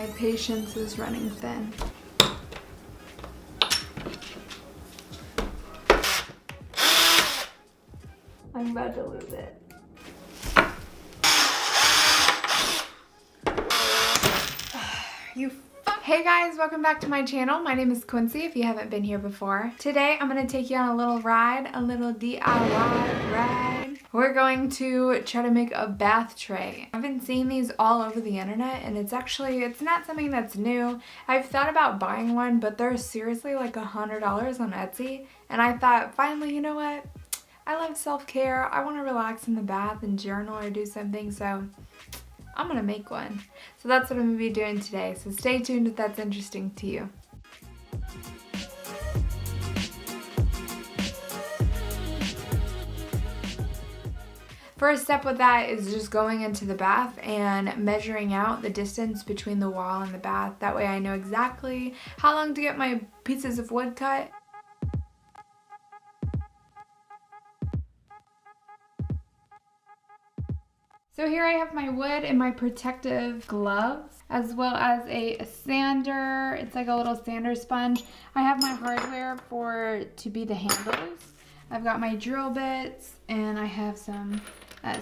My patience is running thin. I'm about to lose it. Hey guys, welcome back to my channel. My name is Quincy if you haven't been here before. Today I'm going to take you on a little ride, a little DIY ride. We're going to try to make a bath tray. I've been seeing these all over the internet and it's not something that's new. I've thought about buying one, but they're seriously like $100 on Etsy. And I thought, finally, you know what? I love self-care. I want to relax in the bath and journal or do something, so I'm gonna make one. So that's what I'm gonna be doing today. So stay tuned if that's interesting to you. First step with that is just going into the bath and measuring out the distance between the wall and the bath. That way I know exactly how long to get my pieces of wood cut. So here I have my wood and my protective gloves, as well as a sander. It's like a little sander sponge. I have my hardware to be the handles. I've got my drill bits and I have some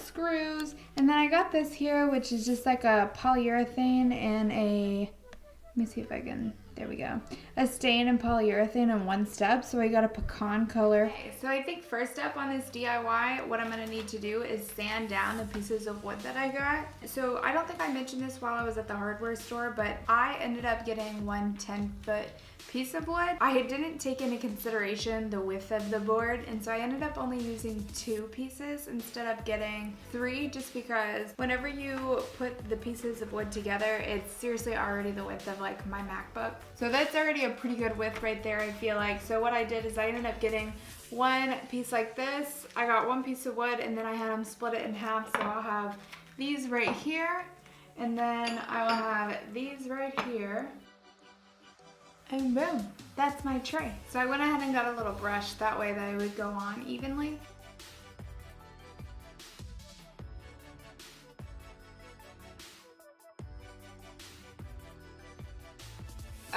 screws. And then I got this here, which is just like a polyurethane and let me see if I can, there we go. A stain and polyurethane in one step, so I got a pecan color. Okay, so I think first step on this DIY, what I'm gonna need to do is sand down the pieces of wood that I got. So I don't think I mentioned this while I was at the hardware store, but I ended up getting one 10-foot piece of wood. I didn't take into consideration the width of the board, and so I ended up only using 2 pieces instead of getting 3, just because whenever you put the pieces of wood together, it's seriously already the width of like my MacBook. So that's already a pretty good width right there, I feel like. So what I did is I ended up getting one piece like this. I got one piece of wood and then I had them split it in half. So I'll have these right here and then I will have these right here. And boom, that's my tray. So I went ahead and got a little brush, that way that it would go on evenly.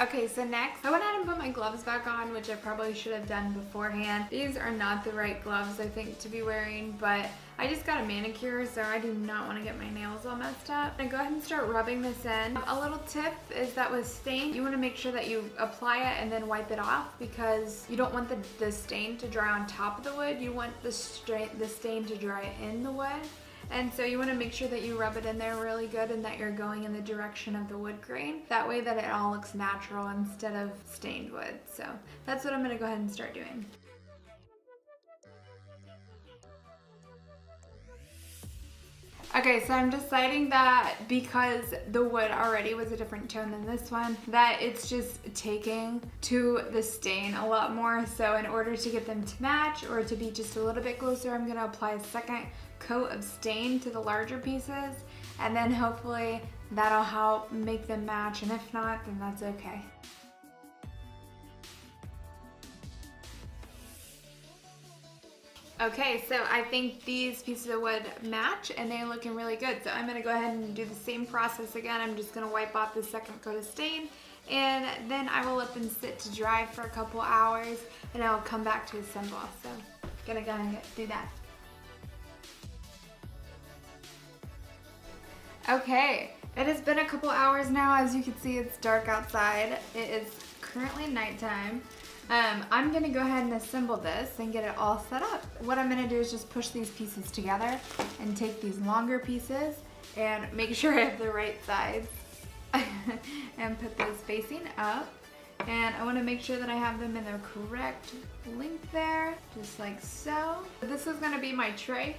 Okay, so next, I went ahead and put my gloves back on, which I probably should have done beforehand. These are not the right gloves, I think, to be wearing, but I just got a manicure, so I do not want to get my nails all messed up. I go ahead and start rubbing this in. A little tip is that with stain, you want to make sure that you apply it and then wipe it off, because you don't want the stain to dry on top of the wood. You want the stain to dry in the wood. And so you want to make sure that you rub it in there really good and that you're going in the direction of the wood grain. That way that it all looks natural instead of stained wood. So that's what I'm going to go ahead and start doing. Okay, so I'm deciding that because the wood already was a different tone than this one, that it's just taking to the stain a lot more. So in order to get them to match or to be just a little bit closer, I'm gonna apply a second coat of stain to the larger pieces, and then hopefully that'll help make them match, and if not, then that's okay. Okay, so I think these pieces of wood match and they're looking really good. So I'm gonna go ahead and do the same process again. I'm just gonna wipe off the second coat of stain and then I will let them sit to dry for a couple hours and I'll come back to assemble. So gonna go ahead and do that. Okay, it has been a couple hours now. As you can see, it's dark outside. It is currently nighttime. I'm gonna go ahead and assemble this and get it all set up. What I'm gonna do is just push these pieces together and take these longer pieces and make sure I have the right sides and put those facing up. And I wanna make sure that I have them in the correct length there, just like so. This is gonna be my tray.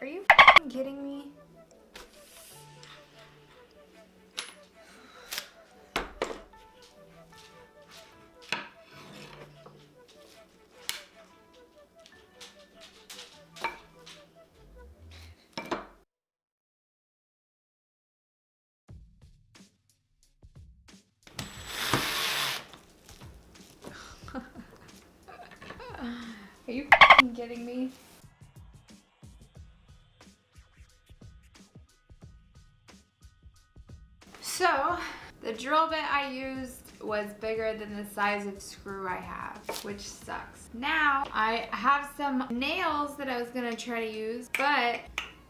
Are you kidding me? kidding me? So, the drill bit I used was bigger than the size of screw I have, which sucks. Now, I have some nails that I was gonna try to use, but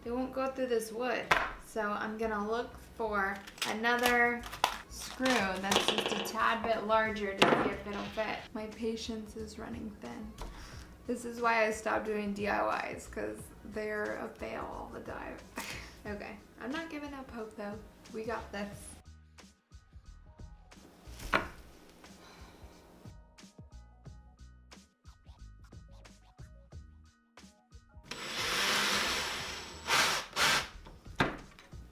they won't go through this wood. So I'm gonna look for another screw that's just a tad bit larger to see if it'll fit. My patience is running thin. This is why I stopped doing DIYs, because they're a fail all the time. Okay, I'm not giving up hope though. We got this.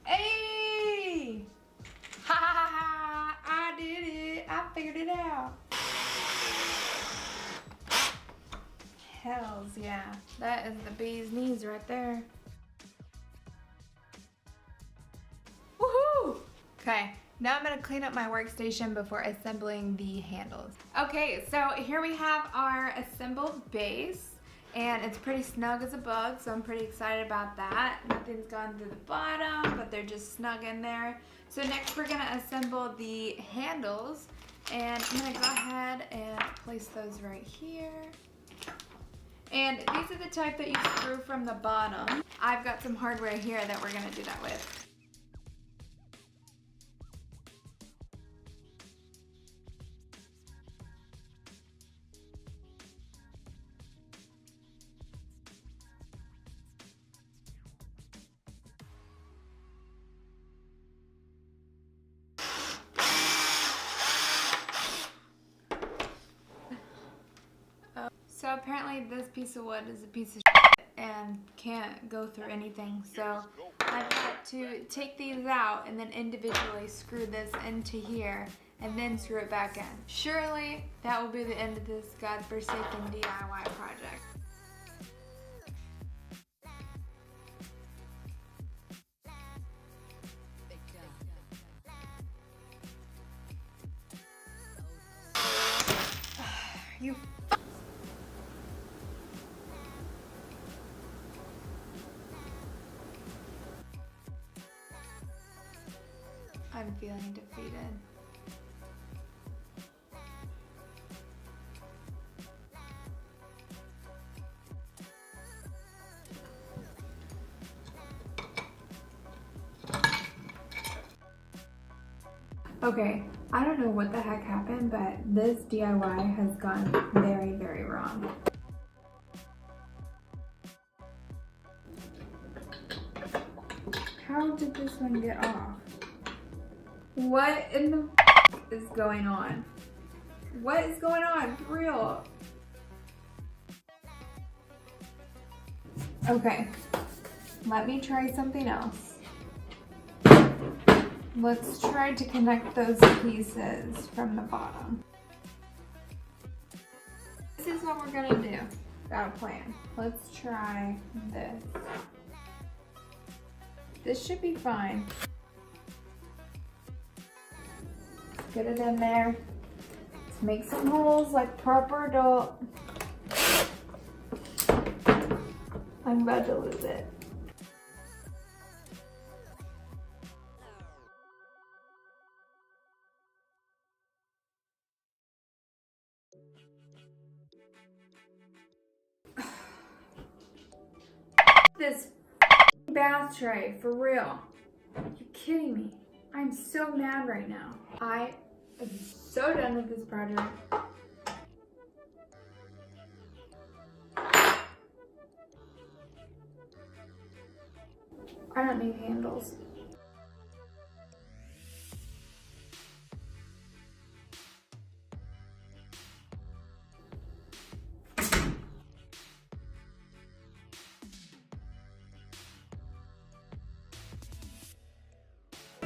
Hey! Ha ha ha! I did it! I figured it out. Hells yeah. That is the bee's knees right there. Woohoo! Okay, now I'm gonna clean up my workstation before assembling the handles. Okay, so here we have our assembled base, and it's pretty snug as a bug, so I'm pretty excited about that. Nothing's gone through the bottom, but they're just snug in there. So next we're gonna assemble the handles, and I'm gonna go ahead and place those right here. And these are the type that you screw from the bottom. I've got some hardware here that we're gonna do that with. So apparently this piece of wood is a piece of shit and can't go through anything. So I've got to take these out and then individually screw this into here and then screw it back in. Surely that will be the end of this godforsaken DIY project. You I'm feeling defeated. Okay, I don't know what the heck happened, but this DIY has gone very, very wrong. How did this one get off? What in the is going on? What is going on? For real? Okay, let me try something else. Let's try to connect those pieces from the bottom. This is what we're gonna do. Got a plan. Let's try this. This should be fine. Get it in there. Let's make some holes like proper adult. I'm about to lose it. This bath tray, for real. Are you kidding me? I'm so mad right now. I am so done with this project. I don't need handles.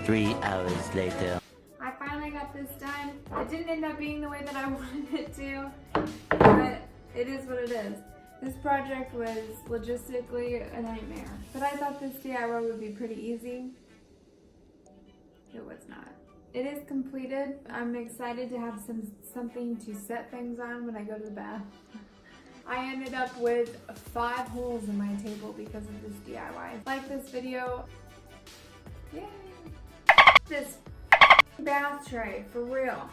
Three hours later. I finally got this done. It didn't end up being the way that I wanted it to, but it is what it is. This project was logistically a nightmare, but I thought this DIY would be pretty easy. It was not. It is completed. I'm excited to have something to set things on when I go to the bath. I ended up with 5 holes in my table because of this DIY. Like this video. Yay! This bath tray, for real.